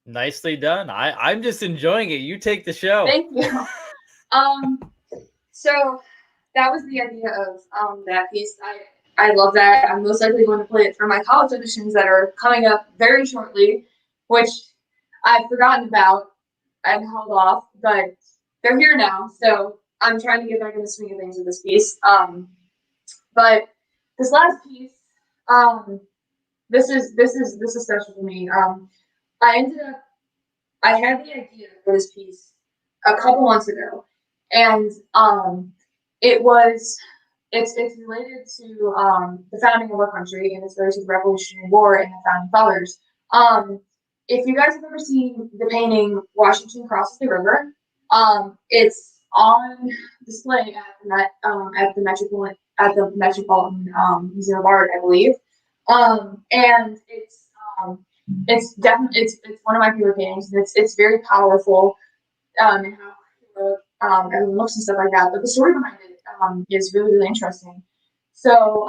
Nicely done. I'm just enjoying it. You take the show. Thank you. So that was the idea of that piece. I love that. I'm most likely going to play it for my college auditions that are coming up very shortly, which I've forgotten about and held off, but they're here now. So I'm trying to get back in the swing of things with this piece. But this last piece, this is special for me. I had the idea for this piece a couple months ago, and it's related to the founding of our country, and it's related to the Revolutionary War and the founding fathers. if you guys have ever seen the painting Washington Crosses the River, it's on display at the Metropolitan Museum of Art, I believe. And it's definitely it's one of my favorite paintings. And it's very powerful and how everyone looks and stuff like that. But the story behind it is really really interesting. So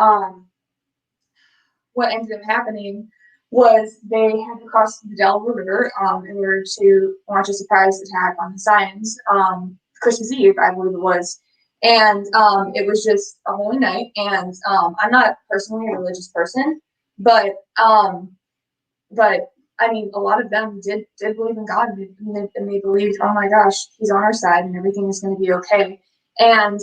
what ended up happening was they had to cross the Delaware River in order to launch a surprise attack on the Science Christmas Eve, I believe it was. And it was just a holy night. And I'm not personally a religious person, but but I mean, a lot of them did believe in God, and they believed, oh my gosh, He's on our side, and everything is going to be okay. And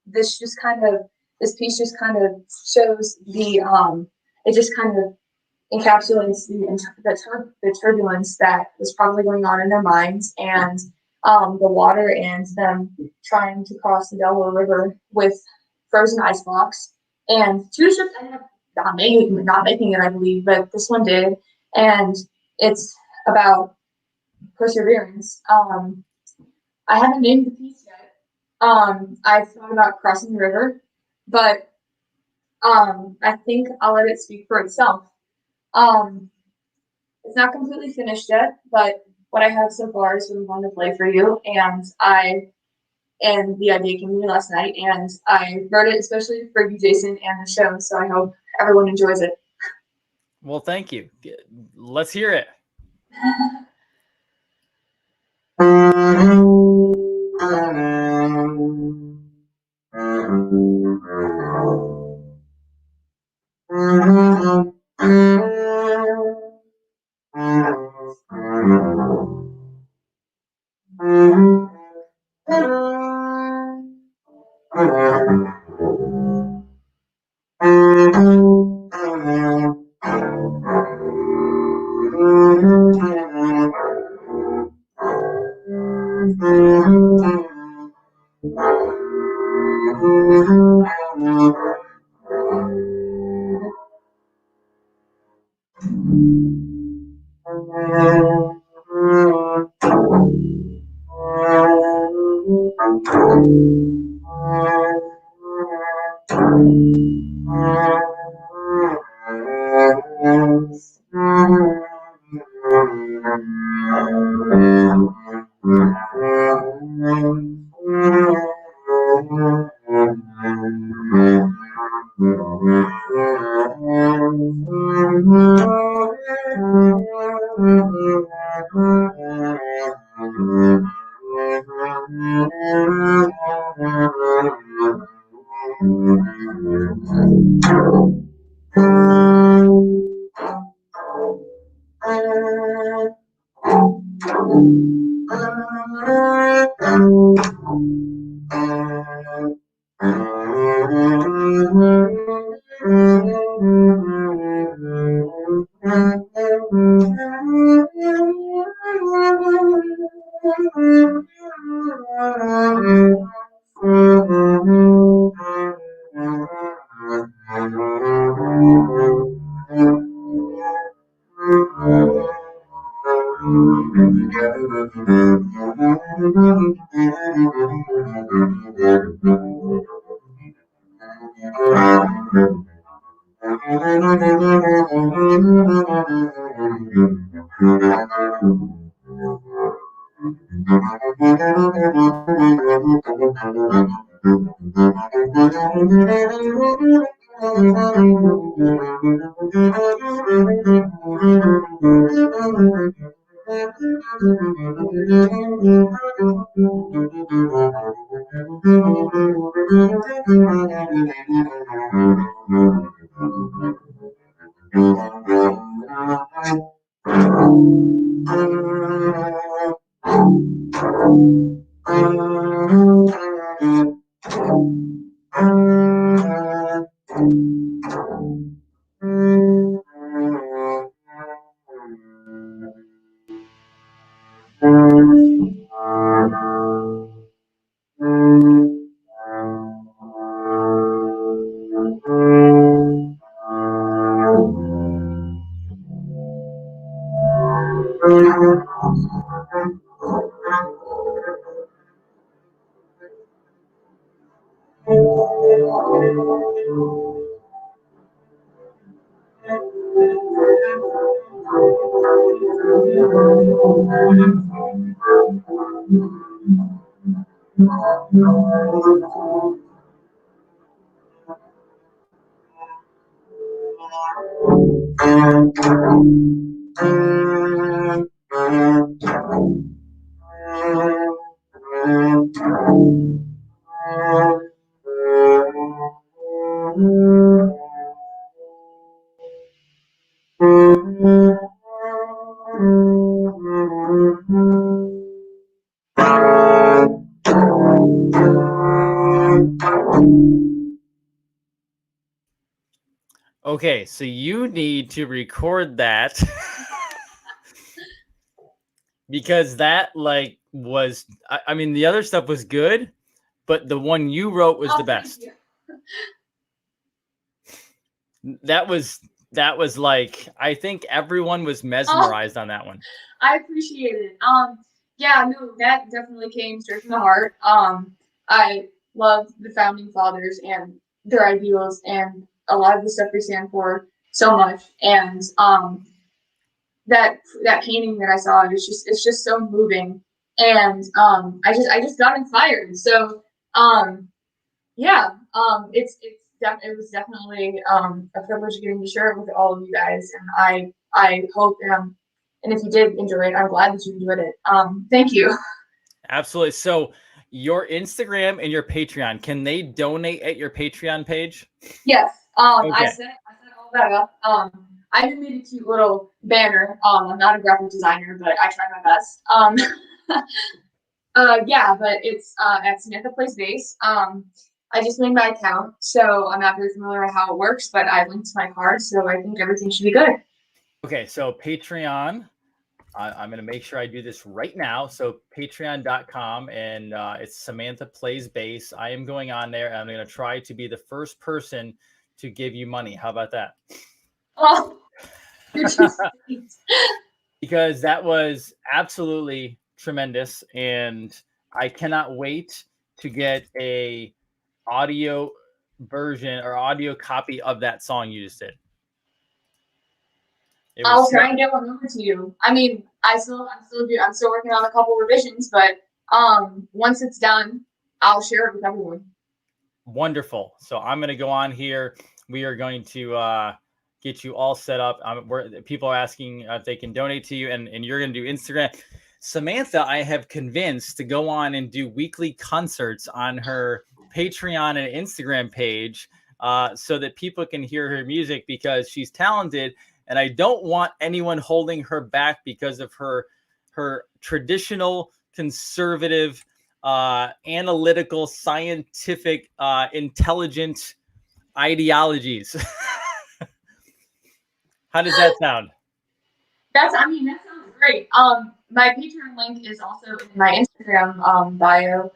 this just kind of this piece just kind of shows it just kind of encapsulates the turbulence that was probably going on in their minds, and the water and them trying to cross the Delaware River with frozen ice blocks. And two ships ended up not making it, I believe, but this one did. And it's about perseverance. I haven't named the piece yet. I've thought about crossing the river, but I think I'll let it speak for itself. Um, it's not completely finished yet, but what I have so far is what I'm going to play for you, and the idea came to me last night, and I wrote it especially for you, Jason, and the show. So I hope everyone enjoys it. Well, thank you. Let's hear it. Okay, so you need to record that because that like was I mean the other stuff was good, but the one you wrote was the Oh, thank best. you. That was like I think everyone was Oh, mesmerized on that one. I appreciate it. Yeah, no, that definitely came straight from the heart. I love the founding fathers and their ideals and a lot of the stuff they stand for so much. And that painting that I saw, it's just so moving. And I just got inspired. So um, yeah, it was definitely a privilege getting to share it with all of you guys, and I hope and if you did enjoy it, I'm glad that you enjoyed it. Thank you. Absolutely. So your Instagram and your Patreon, can they donate at your Patreon page? Yes, Okay. I set all that up. I even made a cute little banner. I'm not a graphic designer, but I try my best. Yeah, but it's at Samantha Plays Bass. I just made my account, so I'm not very familiar with how it works, but I linked my card, so I think everything should be good. Okay, so Patreon, I'm going to make sure I do this right now. So patreon.com, and it's Samantha Plays Bass. I am going on there, and I'm going to try to be the first person to give you money. How about that? Oh, you're too sweet. Because that was absolutely tremendous, and I cannot wait to get a audio version or audio copy of that song you just did. It was I'll so try and get one over to you. I mean, I'm still working on a couple revisions, but once it's done, I'll share it with everyone. wonderful. So I'm going to go on here. We are going to get you all set up. People are asking if they can donate to you, and you're going to do Instagram. Samantha, I have convinced to go on and do weekly concerts on her Patreon and Instagram page so that people can hear her music because she's talented. And I don't want anyone holding her back because of her traditional conservative analytical, scientific, intelligent ideologies. How does that sound? I mean, that sounds great. My Patreon link is also in my Instagram bio.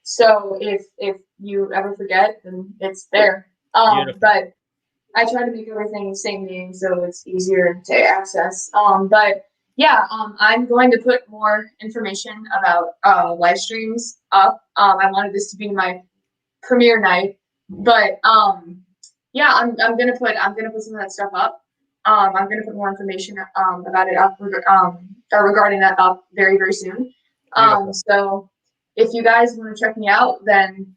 So if you ever forget, then it's there. Beautiful. But I try to make everything the same name so it's easier to access. But yeah, I'm going to put more information about live streams up. I wanted this to be my premiere night, but yeah, I'm gonna put some of that stuff up. I'm gonna put more information about it up regarding that up very soon. Beautiful. So if you guys want to check me out, then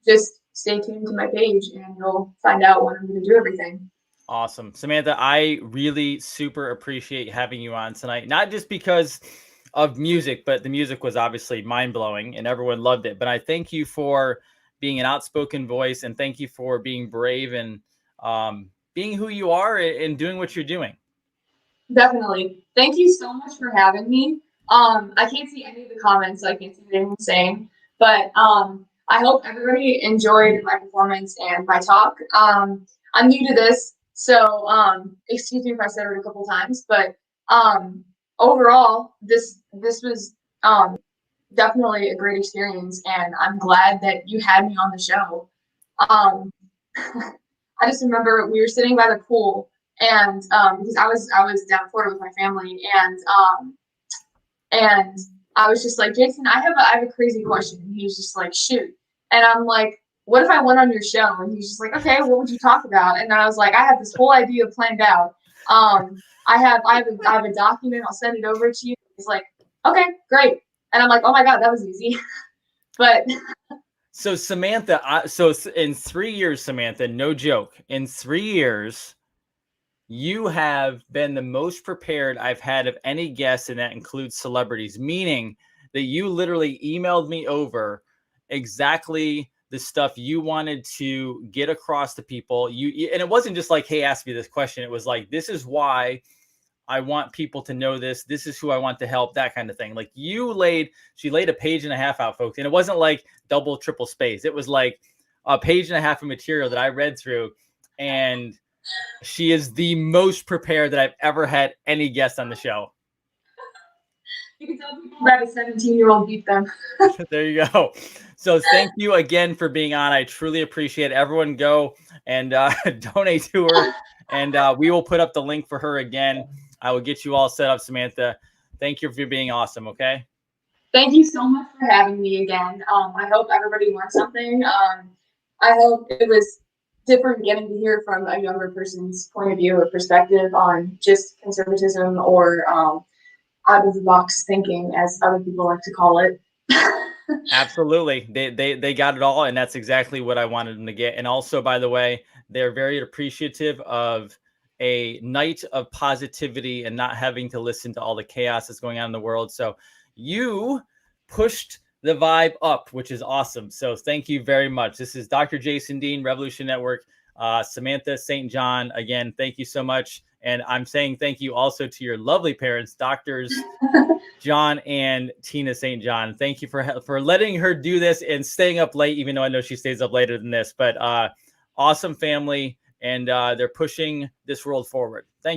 just stay tuned to my page and you'll find out when I'm going to do everything. Awesome. Samantha, I really super appreciate having you on tonight. Not just because of music, but the music was obviously mind blowing and everyone loved it. But I thank you for being an outspoken voice, and thank you for being brave and being who you are and doing what you're doing. Definitely. Thank you so much for having me. I can't see any of the comments, so I can't see what anyone's saying. But I hope everybody enjoyed my performance and my talk. I'm new to this, so excuse me if I said it a couple times, but overall, this was definitely a great experience, and I'm glad that you had me on the show. Um, I just remember we were sitting by the pool, and because I was down in Florida with my family, and I was just like, Jason, I have a crazy question. And he was just like, shoot. And I'm like, what if I went on your show? And he's just like, okay, what would you talk about? And I was like, I have this whole idea planned out. I have a document. I'll send it over to you. He's like, okay, great. And I'm like, oh my God, that was easy. But so Samantha, in 3 years, Samantha, no joke, in 3 years, you have been the most prepared I've had of any guest, and that includes celebrities, meaning that you literally emailed me over exactly the stuff you wanted to get across to people. And it wasn't just like, hey, ask me this question. It was like, this is why I want people to know this. This is who I want to help, that kind of thing. Like she laid a page and a half out, folks. And it wasn't like double, triple space. It was like a page and a half of material that I read through. And she is the most prepared that I've ever had any guest on the show. You can tell people that a 17-year-old beat them. There you go. So thank you again for being on. I truly appreciate it. Everyone go and donate to her. And we will put up the link for her again. I will get you all set up, Samantha. Thank you for being awesome, okay? Thank you so much for having me again. I hope everybody learned something. I hope it was different getting to hear from a younger person's point of view or perspective on just conservatism or out of the box thinking, as other people like to call it. Absolutely. They got it all, and that's exactly what I wanted them to get. And also, by the way, they're very appreciative of a night of positivity and not having to listen to all the chaos that's going on in the world. So you pushed the vibe up, which is awesome. So thank you very much. This is Dr. Jason Dean, Revolution Network, Samantha St. John. Again, thank you so much. And I'm saying thank you also to your lovely parents, Doctors John and Tina St. John. Thank you for letting her do this and staying up late, even though I know she stays up later than this. But awesome family, and they're pushing this world forward. Thank you.